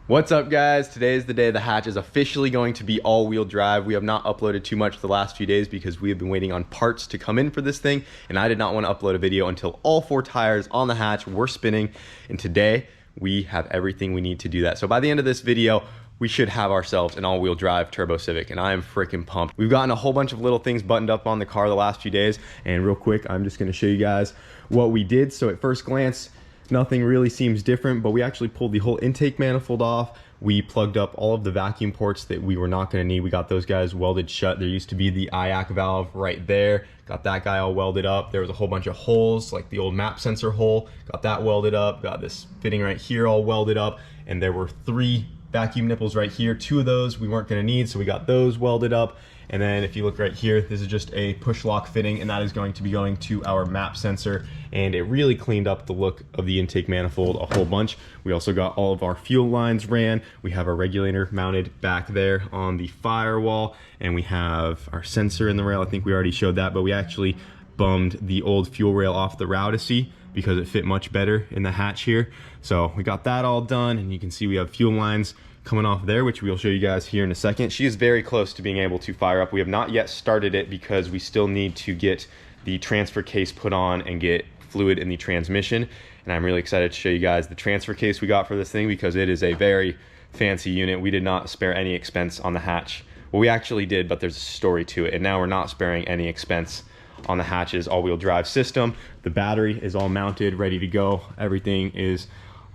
What's up, guys? Today is the day the hatch is officially going to be all-wheel drive. We have not uploaded too much the last few days because we have been waiting on parts to come in for this thing, and I did not want to upload a video until all 4 tires on the hatch were spinning, and today we have everything we need to do that. So by the end of this video, we should have ourselves an all-wheel drive turbo Civic, and I am freaking pumped. We've gotten a whole bunch of little things buttoned up on the car the last few days, and real quick, I'm just going to show you guys what we did. So at first glance, nothing really seems different, but we actually pulled the whole intake manifold off. We plugged up all of the vacuum ports that we were not going to need. We got those guys welded shut. There used to be the IAC valve right there. Got that guy all welded up. There was a whole bunch of holes, like the old map sensor hole. Got that welded up. Got this fitting right here all welded up. And there were 3 vacuum nipples right here. 2 of those we weren't going to need, so we got those welded up. And then if you look right here, this is just a push lock fitting, and that is going to be going to our map sensor, and it really cleaned up the look of the intake manifold a whole bunch. We also got all of our fuel lines ran. We have our regulator mounted back there on the firewall, and we have our sensor in the rail. I think we already showed that, but we actually bummed the old fuel rail off the Rowdacy because it fit much better in the hatch here. So we got that all done, and you can see we have fuel lines coming off there, which we'll show you guys here in a second. She is very close to being able to fire up. We have not yet started it because we still need to get the transfer case put on and get fluid in the transmission. And I'm really excited to show you guys the transfer case we got for this thing because it is a very fancy unit. We did not spare any expense on the hatch. Well, we actually did, but there's a story to it. And now we're not sparing any expense on the hatch's all-wheel drive system. The battery is all mounted, ready to go. Everything is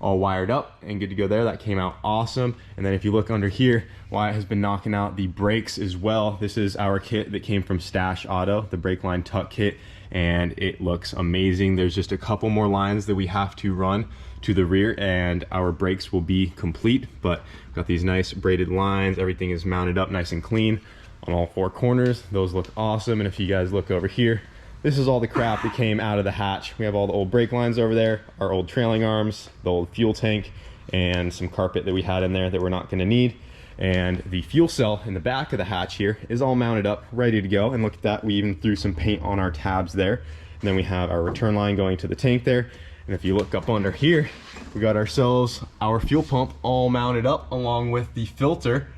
all wired up and good to go there. That came out awesome. And then if you look under here, Wyatt has been knocking out the brakes as well. This is our kit that came from Stash Auto, the brake line tuck kit, and it looks amazing. There's just a couple more lines that we have to run to the rear and our brakes will be complete, but we've got these nice braided lines. Everything is mounted up nice and clean on all 4 corners. Those look awesome. And if you guys look over here, this is all the crap that came out of the hatch. We have all the old brake lines over there, our old trailing arms, the old fuel tank, and some carpet that we had in there that we're not gonna need. And the fuel cell in the back of the hatch here is all mounted up, ready to go. And look at that, we even threw some paint on our tabs there. And then we have our return line going to the tank there. And if you look up under here, we got ourselves our fuel pump all mounted up along with the filter.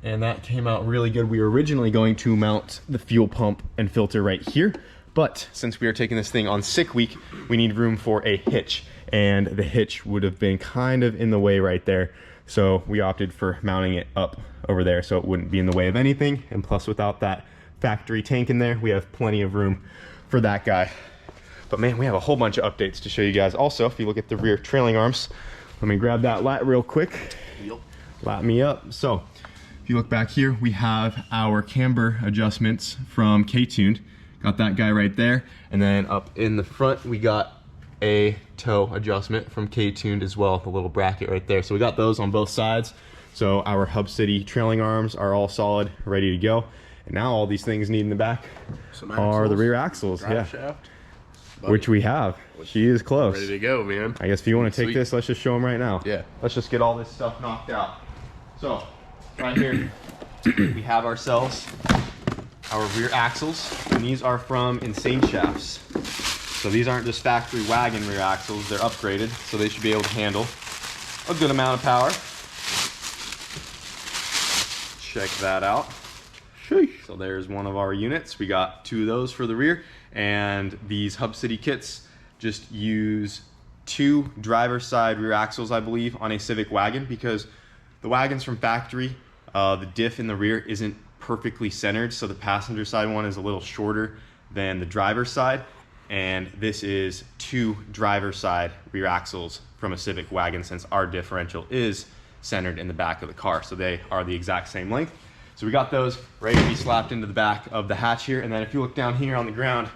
And that came out really good. We were originally going to mount the fuel pump and filter right here, but since we are taking this thing on sick week, we need room for a hitch, and the hitch would have been kind of in the way right there. So we opted for mounting it up over there so it wouldn't be in the way of anything. And plus, without that factory tank in there, we have plenty of room for that guy. But man, we have a whole bunch of updates to show you guys. Also, if you look at the rear trailing arms, let me grab that lat real quick. Yep. Lat me up. So if you look back here, we have our camber adjustments from K-Tuned. Got that guy right there. And then up in the front, we got a toe adjustment from K-Tuned as well, the little bracket right there. So we got those on both sides. So our Hub City trailing arms are all solid, ready to go. And now all these things need in the back are the rear axles, yeah, shaft, which we have. She is close. Ready to go, man. I guess if you want to take this, let's just show them right now. Yeah. Let's just get all this stuff knocked out. So right here, we have ourselves our rear axles, and these are from Insane Shafts. So these aren't just factory wagon rear axles, they're upgraded, so they should be able to handle a good amount of power. Check that out. Sheesh. So there's one of our units. We got 2 of those for the rear, and these Hub City kits just use 2 driver's side rear axles, I believe, on a Civic wagon, because the wagons from factory, the diff in the rear isn't perfectly centered, so the passenger side one is a little shorter than the driver's side, and this is 2 driver's side rear axles from a Civic wagon, since our differential is centered in the back of the car, so they are the exact same length. So we got those ready to be slapped into the back of the hatch here. And then if you look down here on the ground,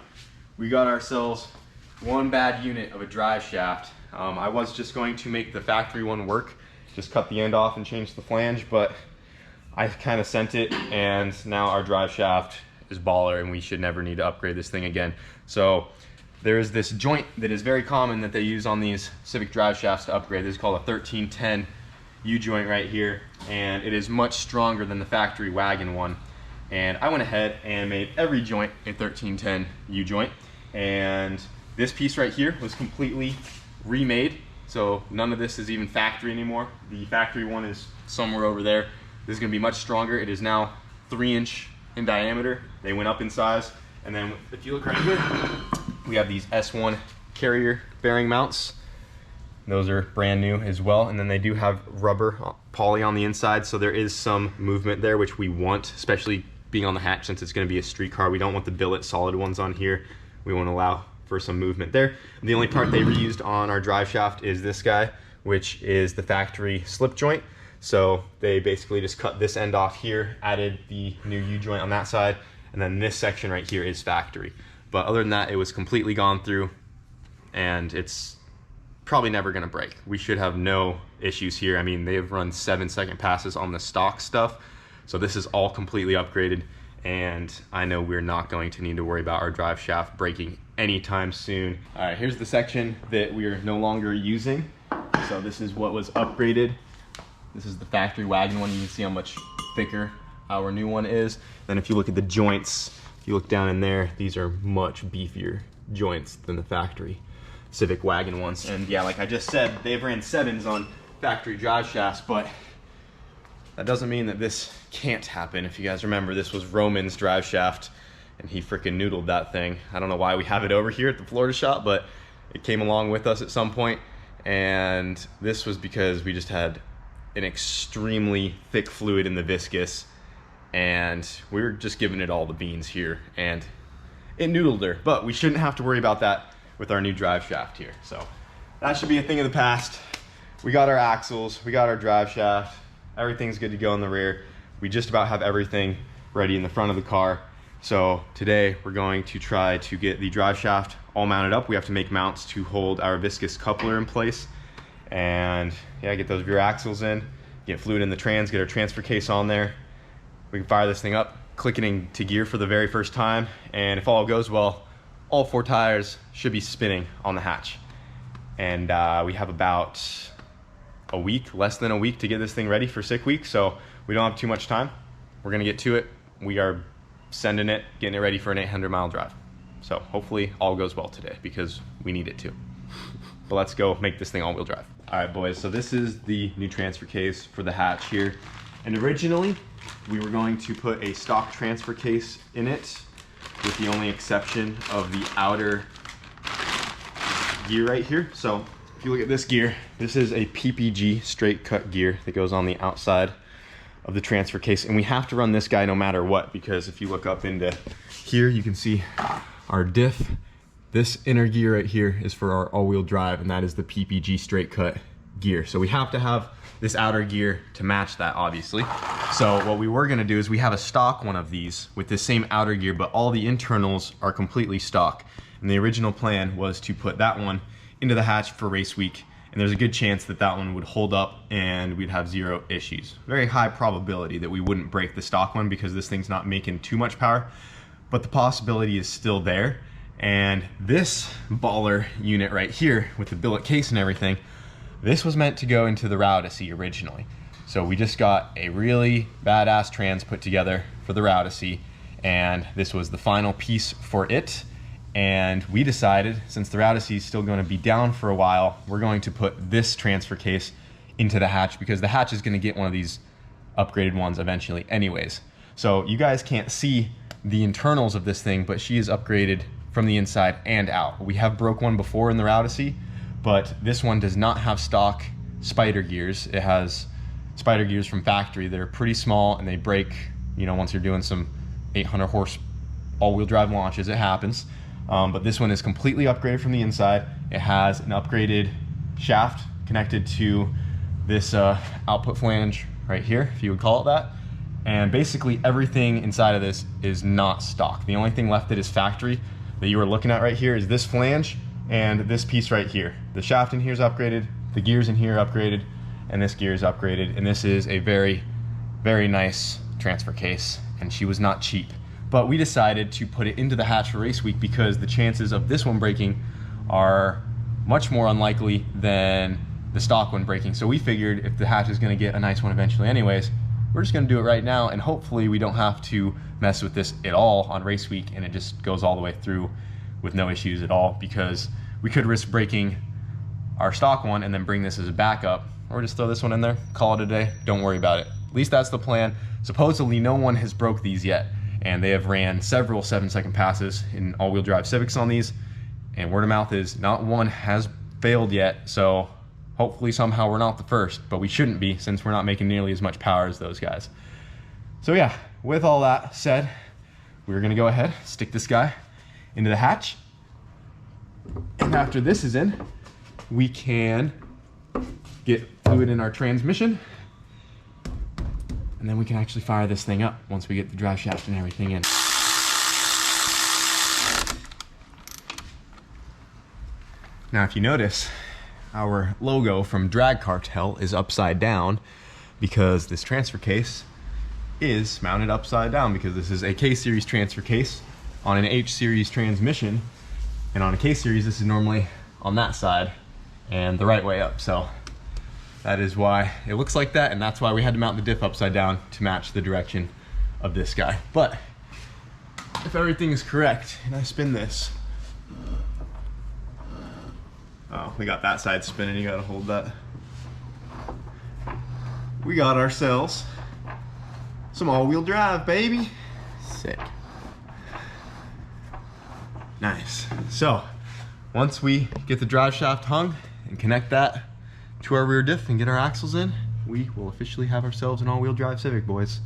we got ourselves one bad unit of a drive shaft. I was just going to make the factory one work, just cut the end off and change the flange, but I kind of sent it, and now our drive shaft is baller, and we should never need to upgrade this thing again. So there is this joint that is very common that they use on these Civic drive shafts to upgrade. This is called a 1310 U-joint right here, and it is much stronger than the factory wagon one. And I went ahead and made every joint a 1310 U-joint, and this piece right here was completely remade So none of this is even factory anymore. The factory one is somewhere over there. This is gonna be much stronger. It is now 3" in diameter. They went up in size. And then if you look right here, we have these S1 carrier bearing mounts. Those are brand new as well. And then they do have rubber poly on the inside. So there is some movement there, which we want, especially being on the hatch since it's gonna be a street car. We don't want the billet solid ones on here. We want to allow for some movement there. The only part they reused on our drive shaft is this guy, which is the factory slip joint. So they basically just cut this end off here, added the new U-joint on that side, and then this section right here is factory. But other than that, it was completely gone through, and it's probably never gonna break. We should have no issues here. I mean, they've run 7-second passes on the stock stuff, so this is all completely upgraded, and I know we're not going to need to worry about our drive shaft breaking anytime soon. All right, here's the section that we're no longer using. So this is what was upgraded. This is the factory wagon one. You can see how much thicker our new one is. Then if you look at the joints, if you look down in there, these are much beefier joints than the factory Civic wagon ones. And yeah, like I just said, they've ran 7s on factory drive shafts, but that doesn't mean that this can't happen. If you guys remember, this was Roman's drive shaft, and he freaking noodled that thing. I don't know why we have it over here at the Florida shop, but it came along with us at some point. And this was because we just had an extremely thick fluid in the viscous, and we were just giving it all the beans here, and it noodled her. But we shouldn't have to worry about that with our new drive shaft here. So that should be a thing of the past. We got our axles, we got our drive shaft, everything's good to go in the rear. We just about have everything ready in the front of the car. So today we're going to try to get the drive shaft all mounted up. We have to make mounts to hold our viscous coupler in place, and yeah, get those rear axles in, get fluid in the trans, get our transfer case on there. We can fire this thing up, click it into gear for the very first time, and if all goes well, all 4 tires should be spinning on the hatch. And we have about a week, less than a week, to get this thing ready for sick week, so we don't have too much time. We're gonna get to it. We are sending it, getting it ready for an 800-mile drive. So hopefully all goes well today, because we need it to. But let's go make this thing all-wheel drive. All right, boys, so this is the new transfer case for the hatch here. And originally, we were going to put a stock transfer case in it, with the only exception of the outer gear right here. So if you look at this gear, this is a PPG straight cut gear that goes on the outside of the transfer case, and we have to run this guy no matter what, because if you look up into here, you can see our diff. This inner gear right here is for our all-wheel drive, and that is the PPG straight cut gear. So we have to have this outer gear to match that, obviously. So what we were gonna do is we have a stock one of these with the same outer gear, but all the internals are completely stock. And the original plan was to put that one into the hatch for race week, and there's a good chance that that one would hold up and we'd have 0 issues. Very high probability that we wouldn't break the stock one because this thing's not making too much power, but the possibility is still there. And this baller unit right here with the billet case and everything, this was meant to go into the Rowdacy originally. So we just got a really badass trans put together for the Rowdacy, and this was the final piece for it. And we decided, since the Rowdacy is still going to be down for a while, we're going to put this transfer case into the hatch, because the hatch is going to get one of these upgraded ones eventually anyways. So you guys can't see the internals of this thing, but she is upgraded from the inside and out. We have broke one before in the Rowdacy, but this one does not have stock spider gears. It has spider gears from factory that are pretty small, and they break, you know, once you're doing some 800 horse all-wheel drive launches. It happens. But this one is completely upgraded from the inside. It has an upgraded shaft connected to this output flange right here, if you would call it that. And basically everything inside of this is not stock. The only thing left that is factory that you are looking at right here is this flange and this piece right here. The shaft in here is upgraded, the gears in here are upgraded, and this gear is upgraded. And this is a very, very nice transfer case, and she was not cheap. But we decided to put it into the hatch for race week because the chances of this one breaking are much more unlikely than the stock one breaking. So we figured if the hatch is gonna get a nice one eventually anyways, we're just gonna do it right now, and hopefully we don't have to mess with this at all on race week, and it just goes all the way through with no issues at all, because we could risk breaking our stock one and then bring this as a backup, or just throw this one in there, call it a day, don't worry about it. At least that's the plan. Supposedly no one has broke these yet, and they have ran several 7-second passes in all-wheel drive Civics on these, and word of mouth is not one has failed yet, so hopefully somehow we're not the first, but we shouldn't be since we're not making nearly as much power as those guys. So yeah, with all that said, we're gonna go ahead, stick this guy into the hatch, and after this is in, we can get fluid in our transmission, and then we can actually fire this thing up once we get the drive shaft and everything in. Now if you notice, our logo from Drag Cartel is upside down because this transfer case is mounted upside down, because this is a K-Series transfer case on an H-Series transmission, and on a K-Series this is normally on that side and the right way up. So that is why it looks like that, and that's why we had to mount the diff upside down to match the direction of this guy. But if everything is correct and I spin this, oh, we got that side spinning, you gotta hold that. We got ourselves some all-wheel drive, baby. Sick. Nice. So, once we get the drive shaft hung and connect that to our rear diff and get our axles in, we will officially have ourselves an all-wheel drive Civic, boys.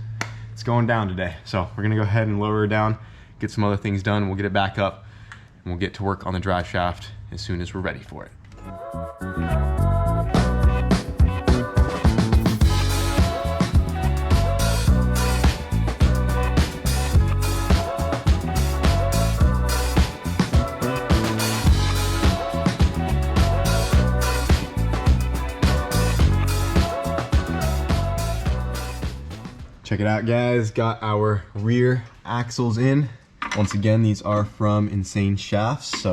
It's going down today. So, we're gonna go ahead and lower her down, get some other things done, we'll get it back up, and we'll get to work on the drive shaft as soon as we're ready for it. Check it out, guys. Got our rear axles in. Once again, these are from Insane Shafts, so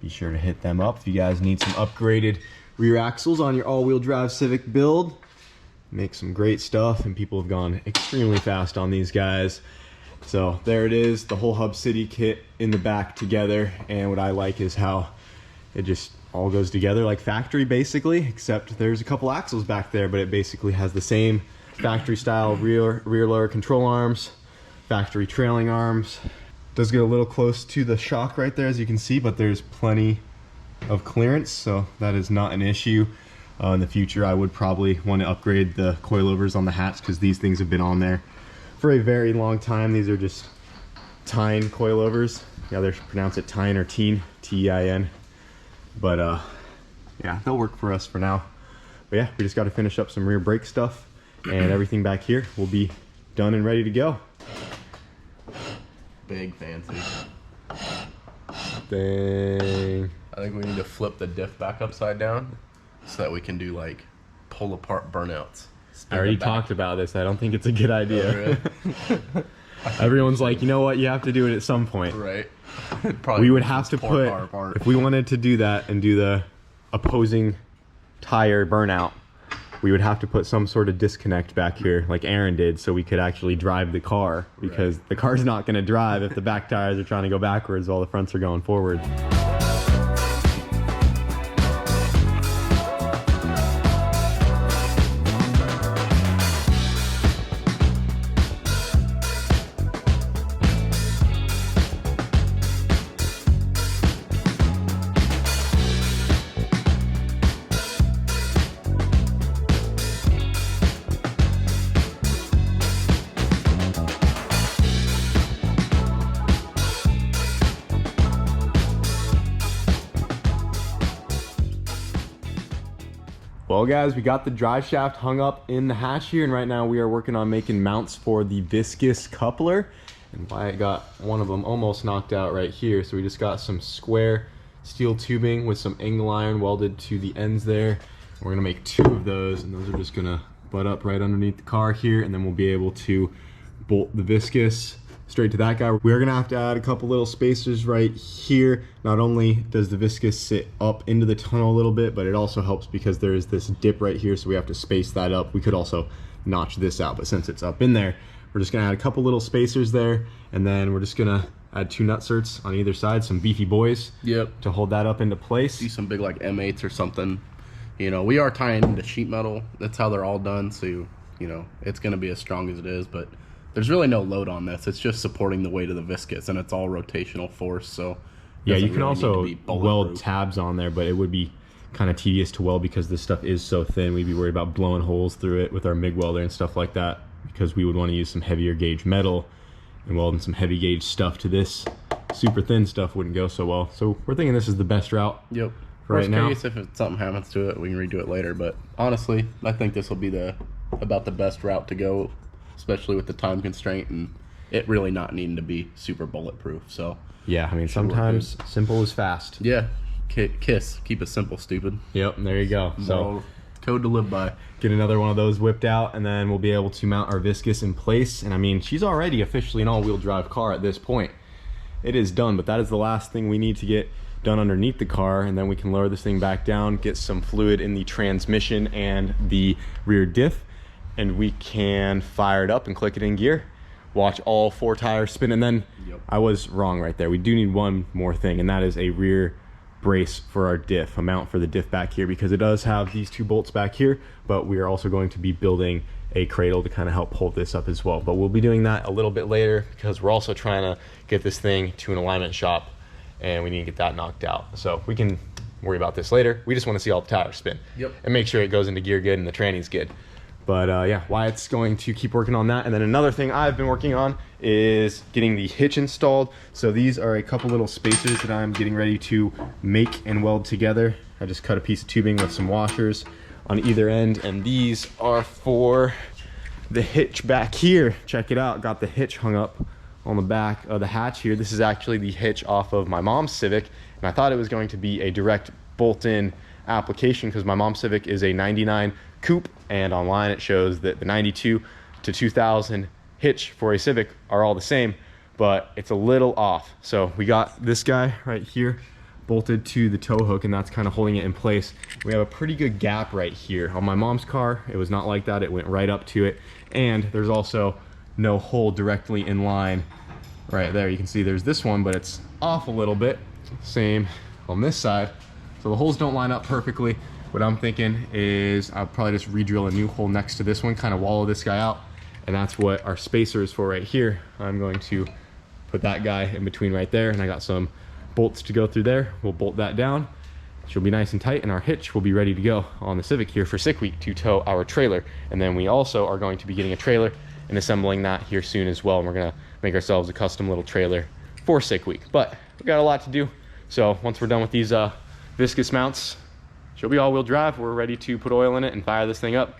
be sure to hit them up if you guys need some upgraded rear axles on your all-wheel drive Civic build. Make some great stuff, and people have gone extremely fast on these guys. So there it is, the whole Hub City kit in the back together, and what I like is how it just all goes together like factory basically, except there's a couple axles back there, but it basically has the same factory style rear lower control arms, factory trailing arms. Does get a little close to the shock right there, as you can see, but there's plenty of clearance, so that is not an issue. In the future, I would probably want to upgrade the coilovers on the hatch, because these things have been on there for a very long time. These are just Tine coilovers. Yeah, they pronounce it Tine or Teen, T-E-I-N. But yeah, they'll work for us for now. But yeah, we just got to finish up some rear brake stuff, and everything back here will be done and ready to go. Big fancy. Dang. I think we need to flip the diff back upside down so that we can do like pull apart burnouts. I already talked about this. I don't think it's a good idea. Oh, really? Everyone's like, you know what? You have to do it at some point. Right. We would have to put, if we wanted to do that and do the opposing tire burnout, we would have to put some sort of disconnect back here like Aaron did, so we could actually drive the car, because the car's not going to drive if the back tires are trying to go backwards while the fronts are going forward. Well guys, we got the drive shaft hung up in the hatch here, and right now we are working on making mounts for the viscous coupler. And Wyatt got one of them almost knocked out right here, so we just got some square steel tubing with some angle iron welded to the ends there. We're gonna make 2 of those, and those are just gonna butt up right underneath the car here, and then we'll be able to bolt the viscous straight to that guy. We're gonna have to add a couple little spacers right here. Not only does the viscous sit up into the tunnel a little bit, but it also helps because there is this dip right here, so we have to space that up. We could also notch this out, but since it's up in there, we're just gonna add a couple little spacers there, and then we're just gonna Add 2 nutserts on either side, some beefy boys. Yep. To hold that up into place. See some big like M8s or something. You know, we are tying into sheet metal. That's how they're all done. So, you know, it's going to be as strong as it is. But there's really no load on this. It's just supporting the weight of the viscous, and it's all rotational force. So, yeah, you can also weld tabs on there, but it would be kind of tedious to weld because this stuff is so thin. We'd be worried about blowing holes through it with our MIG welder and stuff like that, because we would want to use some heavier gauge metal, and welding some heavy gauge stuff to this super thin stuff wouldn't go so well. So we're thinking this is the best route. Yep. For right now. Worst case, if something happens to it, we can redo it later. But honestly, I think this will be about the best route to go, especially with the time constraint and it really not needing to be super bulletproof. So yeah, I mean, sometimes simple is fast. Yeah. KISS. Keep it simple, stupid. Yep, there you go. So code to live by. Get another one of those whipped out, and then we'll be able to mount our viscous in place. And I mean, she's already officially an all-wheel drive car at this point. It is done, but that is the last thing we need to get done underneath the car, and then we can lower this thing back down, get some fluid in the transmission and the rear diff, and we can fire it up and click it in gear. Watch all 4 tires spin, and then I was wrong right there. We do need one more thing, and that is a rear brace for our diff, a mount for the diff back here, because it does have these 2 bolts back here, but we are also going to be building a cradle to kind of help hold this up as well. But we'll be doing that a little bit later, because we're also trying to get this thing to an alignment shop, and we need to get that knocked out. So we can worry about this later. We just want to see all the tires spin. And make sure it goes into gear good and the tranny's good. But yeah, Wyatt's going to keep working on that. And then another thing I've been working on is getting the hitch installed. So these are a couple little spacers that I'm getting ready to make and weld together. I just cut a piece of tubing with some washers on either end, and these are for the hitch back here. Check it out, got the hitch hung up on the back of the hatch here. This is actually the hitch off of my mom's Civic, and I thought it was going to be a direct bolt-in application because my mom's Civic is a 99 coupe, and online it shows that the 92 to 2000 hitch for a Civic are all the same, but it's a little off. So we got this guy right here bolted to the tow hook, and that's kind of holding it in place. We have a pretty good gap right here. On my mom's car, it was not like that. It went right up to it, and there's also no hole directly in line right there. You can see there's this one, but it's off a little bit. Same on this side. So the holes don't line up perfectly. What I'm thinking is I'll probably just re-drill a new hole next to this one, kind of wallow this guy out, and that's what our spacer is for right here. I'm going to put that guy in between right there, and I got some bolts to go through there. We'll bolt that down. She'll be nice and tight, and our hitch will be ready to go on the Civic here for Sick Week to tow our trailer. And then we also are going to be getting a trailer and assembling that here soon as well. And we're gonna make ourselves a custom little trailer for Sick Week. But we've got a lot to do. So once we're done with these viscous mounts, she'll be all-wheel drive. We're ready to put oil in it and fire this thing up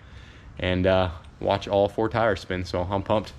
and watch all 4 tires spin. So I'm pumped.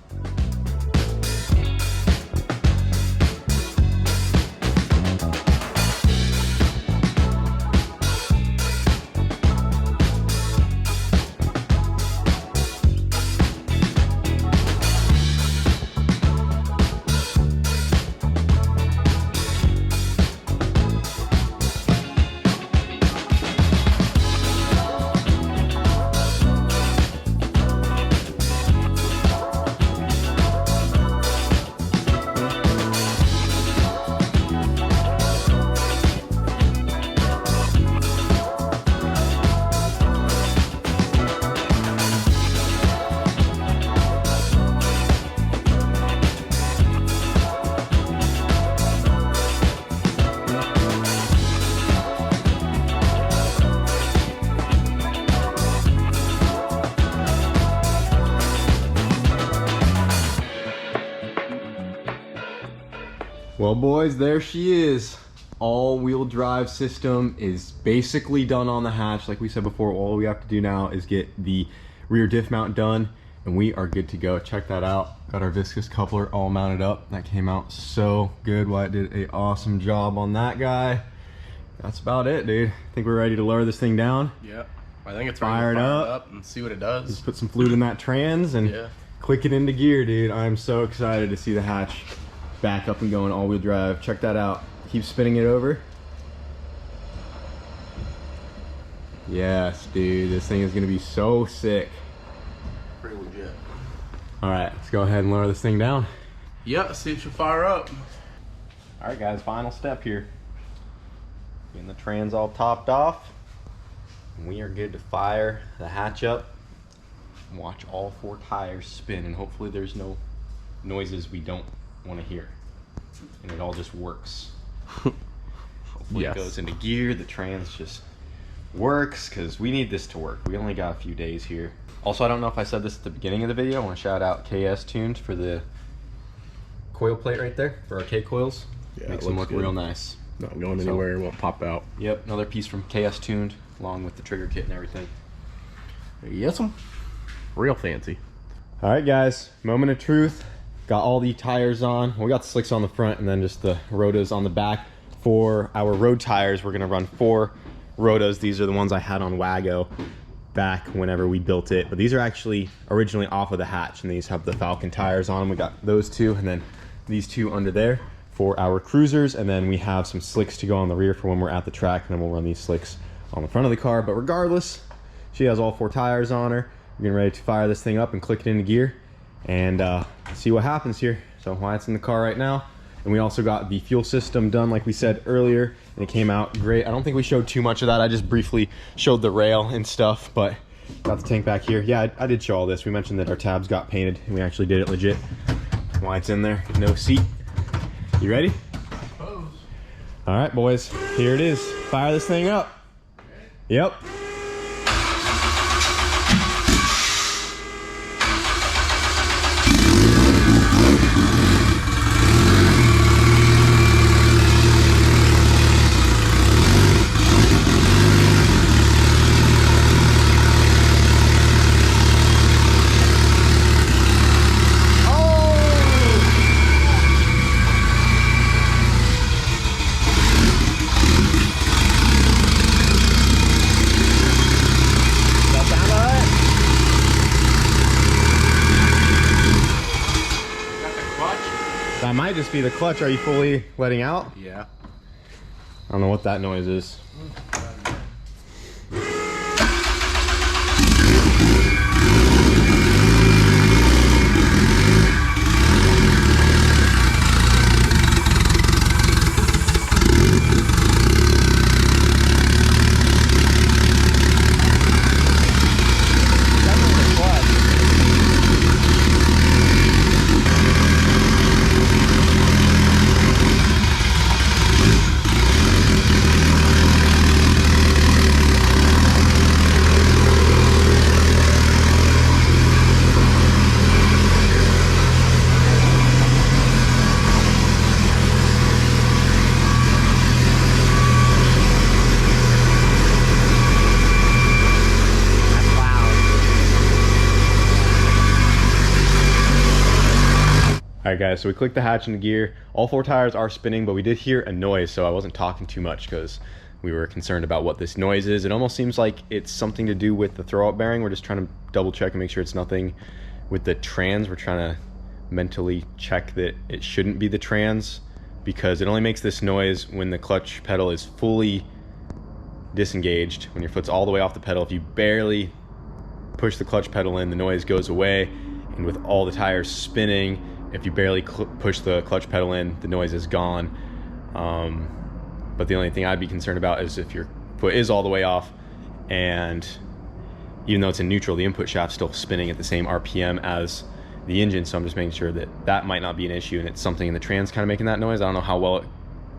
Well, boys, there she is. All-wheel drive system is basically done on the hatch. Like we said before, all we have to do now is get the rear diff mount done, and we are good to go. Check that out. Got our viscous coupler all mounted up. That came out so good. Wyatt did an awesome job on that guy. That's about it, dude. I think we're ready to lower this thing down. Yeah, I think it's ready to fire it up and see what it does. Just put some fluid in that trans and click it into gear, dude. I'm so excited to see the hatch back up and going all-wheel drive. Check that out. Keep spinning it over. Yes, dude, this thing is gonna be so sick. Pretty legit. All right, let's go ahead and lower this thing down. Yeah, see if she'll fire up. All right, guys, final step here. Getting the trans all topped off. And we are good to fire the hatch up and watch all 4 tires spin, and hopefully there's no noises we don't want to hear. And it all just works. Hopefully Yes. it goes into gear, the trans just works, because we need this to work. We only got a few days here. Also, I don't know if I said this at the beginning of the video. I want to shout out KS Tuned for the coil plate right there for our K coils. Yeah, Makes it them looks look good. real nice. Not going anywhere, won't pop out. Yep, another piece from KS Tuned along with the trigger kit and everything. Yes, real fancy. All right, guys, moment of truth. Got all the tires on. Well, we got the slicks on the front and then just the rotas on the back. For our road tires, we're gonna run 4 rotas. These are the ones I had on Wago back whenever we built it, but these are actually originally off of the hatch, and these have the Falcon tires on them. We got those 2 and then these 2 under there for our cruisers, and then we have some slicks to go on the rear for when we're at the track, and then we'll run these slicks on the front of the car. But regardless, she has all 4 tires on her. We're getting ready to fire this thing up and click it into gear and see what happens here. So Wyatt's in the car right now, and we also got the fuel system done like we said earlier, and it came out great. I don't think we showed too much of that. I just briefly showed the rail and stuff, but got the tank back here. Yeah, I did show all this. We mentioned that our tabs got painted, and we actually did it legit. Wyatt's in there, no seat. You ready? Suppose. All right, boys, here it is. Fire this thing up. Yep. That might just be the clutch. Are you fully letting out? Yeah. I don't know what that noise is. All right, guys, so we clicked the hatch into gear. All 4 tires are spinning, but we did hear a noise, so I wasn't talking too much because we were concerned about what this noise is. It almost seems like it's something to do with the throw-up bearing. We're just trying to double check and make sure it's nothing with the trans. We're trying to mentally check that it shouldn't be the trans, because it only makes this noise when the clutch pedal is fully disengaged, when your foot's all the way off the pedal. If you barely push the clutch pedal in, the noise goes away, and with all the tires spinning, if you barely push the clutch pedal in, the noise is gone. But the only thing I'd be concerned about is if your foot is all the way off, and even though it's in neutral, the input shaft's still spinning at the same RPM as the engine. So I'm just making sure that that might not be an issue, and it's something in the trans kind of making that noise. I don't know how well it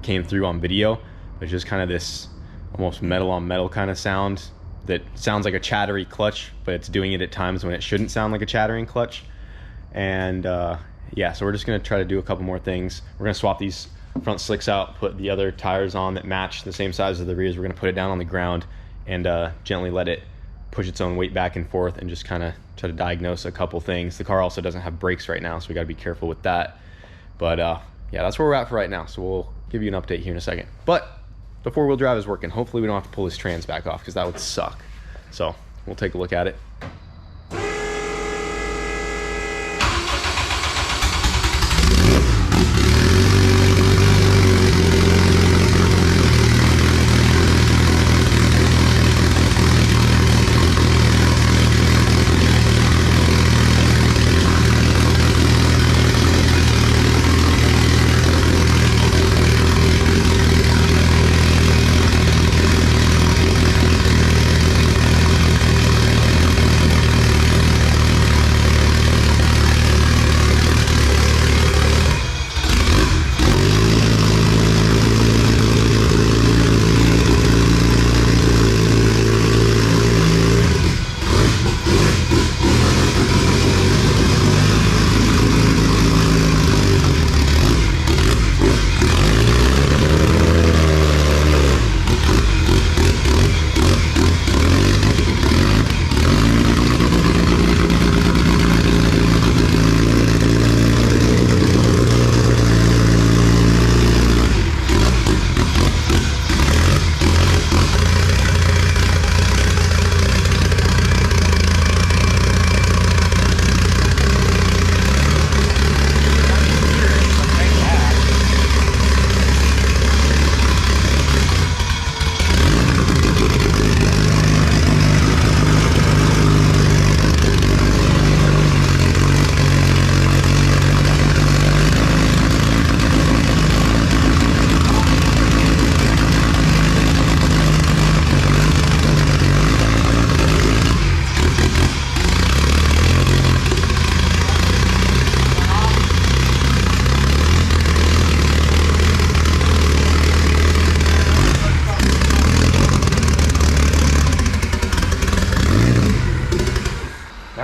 came through on video, but it's just kind of this almost metal on metal kind of sound that sounds like a chattery clutch, but it's doing it at times when it shouldn't sound like a chattering clutch. And yeah, so we're just gonna try to do a couple more things. We're gonna swap these front slicks out, put the other tires on that match the same size as the rears. We're gonna put it down on the ground and gently let it push its own weight back and forth, and just kind of try to diagnose a couple things. The car also doesn't have brakes right now, so we got to be careful with that. But yeah, that's where we're at for right now. So we'll give you an update here in a second. But the 4-wheel drive is working. Hopefully we don't have to pull this trans back off, because that would suck. So we'll take a look at it.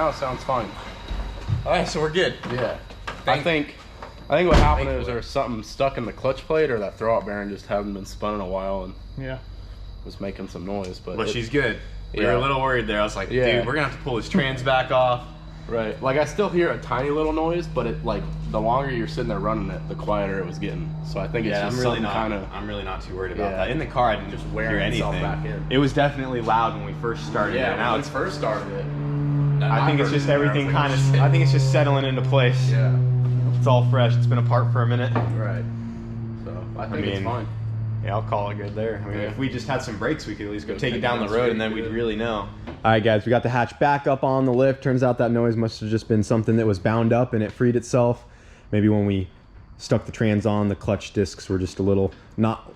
now it sounds fine. All right, so we're good. Yeah. I think what happened is there's something stuck in the clutch plate, or that throwout bearing just hadn't been spun in a while and was making some noise. But she's good. We were a little worried there. I was like, dude, we're gonna have to pull this trans back off. Right. Like I still hear a tiny little noise, but it like the longer you're sitting there running it, the quieter it was getting. So I think it's just I'm really not too worried about that. In the car, I didn't just hear anything. Back in. It was definitely loud when we first started. Yeah, it. Now when we first started it. I think it's just everything kind of. I think it's just settling into place. Yeah. It's all fresh. It's been apart for a minute. Right. So I think it's fine. Yeah, I'll call it good there. I mean, if we just had some brakes, we could at least go take it down the road, and then we'd really know. All right, guys, we got the hatch back up on the lift. Turns out that noise must have just been something that was bound up and it freed itself. Maybe when we stuck the trans on, the clutch discs were just a little not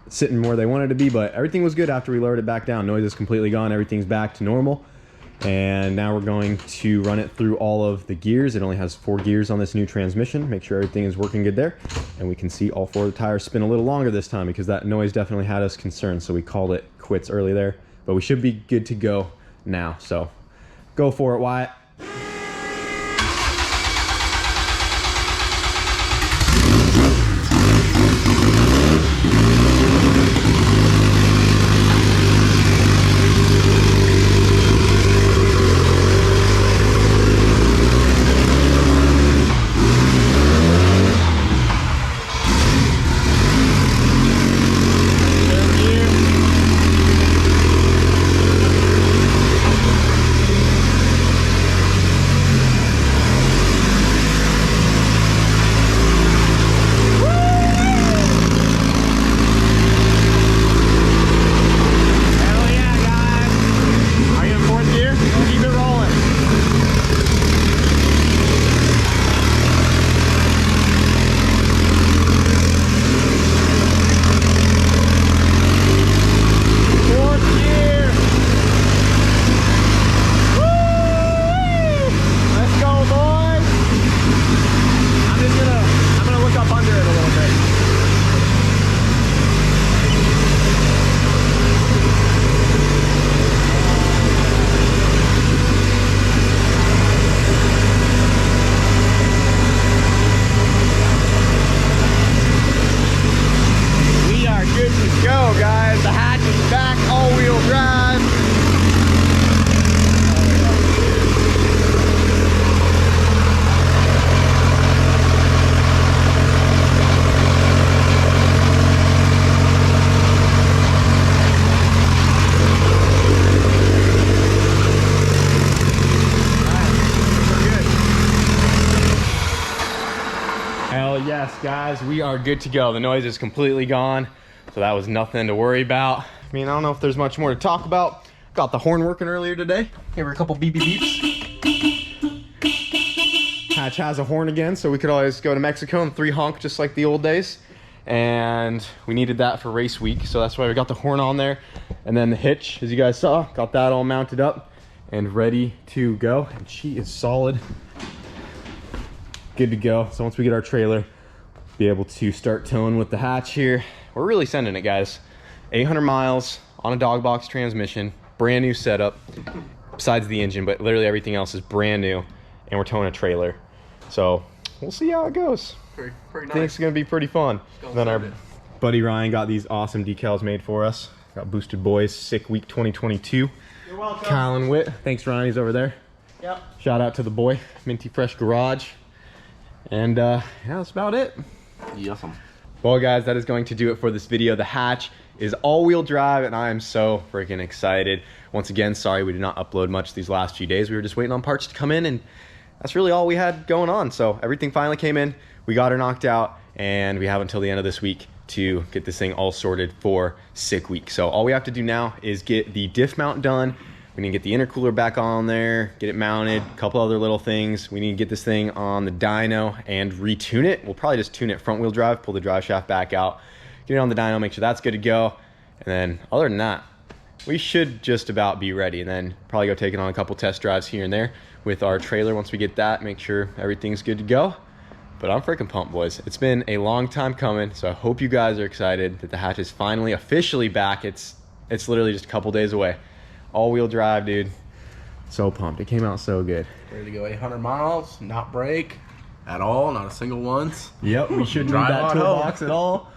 sitting where they wanted to be, but everything was good after we lowered it back down. Noise is completely gone. Everything's back to normal. And now we're going to run it through all of the gears. It only has 4 gears on this new transmission. Make sure everything is working good there. And we can see all 4 of the tires spin a little longer this time because that noise definitely had us concerned. So we called it quits early there. But we should be good to go now. So go for it, Wyatt. Yes, guys, we are good to go. The noise is completely gone, so that was nothing to worry about. I mean, I don't know if there's much more to talk about. Got the horn working earlier today. Gave her a couple beepy beeps. Hatch has a horn again, so we could always go to Mexico and 3 honk just like the old days. And we needed that for race week, so that's why we got the horn on there. And then the hitch, as you guys saw, got that all mounted up and ready to go. And she is solid. Good to go. So once we get our trailer, be able to start towing with the hatch here. We're really sending it, guys. 800 miles on a dog box transmission, brand new setup, besides the engine, but literally everything else is brand new, and we're towing a trailer. So we'll see how it goes. Pretty nice. I think it's gonna be pretty fun. Then our buddy Ryan got these awesome decals made for us. Got Boosted Boys Sick Week 2022. You're welcome. Kyle and Whit. Thanks, Ryan. He's over there. Yep. Shout out to the boy, Minty Fresh Garage. And yeah, that's about it. Awesome. Well, guys, that is going to do it for this video. The hatch is all-wheel drive, and I am so freaking excited. Once again, sorry we did not upload much these last few days. We were just waiting on parts to come in, and that's really all we had going on. So everything finally came in. We got her knocked out, and we have until the end of this week to get this thing all sorted for Sick Week. So all we have to do now is get the diff mount done. We need to get the intercooler back on there, get it mounted, a couple other little things. We need to get this thing on the dyno and retune it. We'll probably just tune it front wheel drive, pull the drive shaft back out, get it on the dyno, make sure that's good to go. And then other than that, we should just about be ready. And then probably go take it on a couple test drives here and there with our trailer once we get that, make sure everything's good to go. But I'm freaking pumped, boys. It's been a long time coming, so I hope you guys are excited that the hatch is finally officially back. It's literally just a couple days away. All-wheel drive, dude. So pumped. It came out so good. Ready to go 800 miles, not break at all, not a single once. Yep, we shouldn't Drive need that on toolbox home. at all.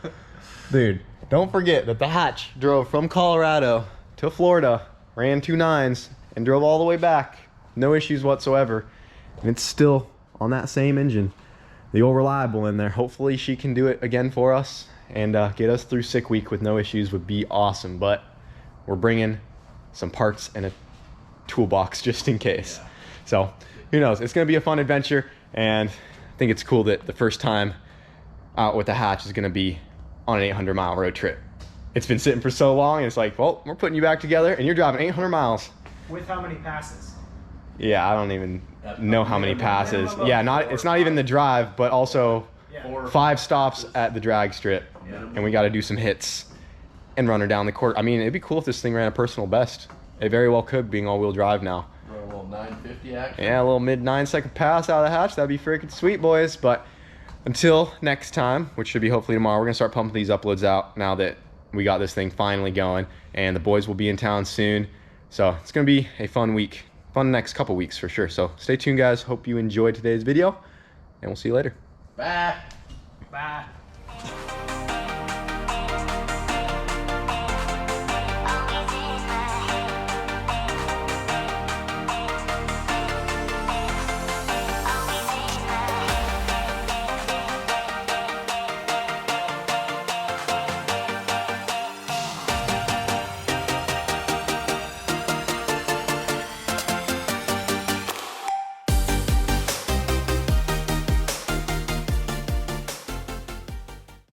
Dude, don't forget that the hatch drove from Colorado to Florida, ran 2 9s, and drove all the way back. No issues whatsoever. And it's still on that same engine. The old reliable in there. Hopefully she can do it again for us and get us through sick week with no issues would be awesome. But we're bringing some parts and a toolbox just in case. Yeah. So who knows? It's going to be a fun adventure, and I think it's cool that the first time out with the hatch is going to be on an 800-mile road trip. It's been sitting for so long, and it's like, well, we're putting you back together, and you're driving 800 miles. With how many passes? Yeah, I don't even know how many passes. minimum of Yeah, 4 it's not even the drive, but also Yeah. 5 stops at the drag strip, and we got to do some hits and run her down the court. I mean, it'd be cool if this thing ran a personal best. It very well could, being all-wheel drive now. A little 950 action. Yeah, a little mid 9-second pass out of the hatch. That'd be freaking sweet, boys. But until next time, which should be hopefully tomorrow, we're gonna start pumping these uploads out now that we got this thing finally going, and the boys will be in town soon. So it's gonna be a fun week, fun next couple weeks for sure. So stay tuned, guys. Hope you enjoyed today's video, and we'll see you later. Bye. Bye.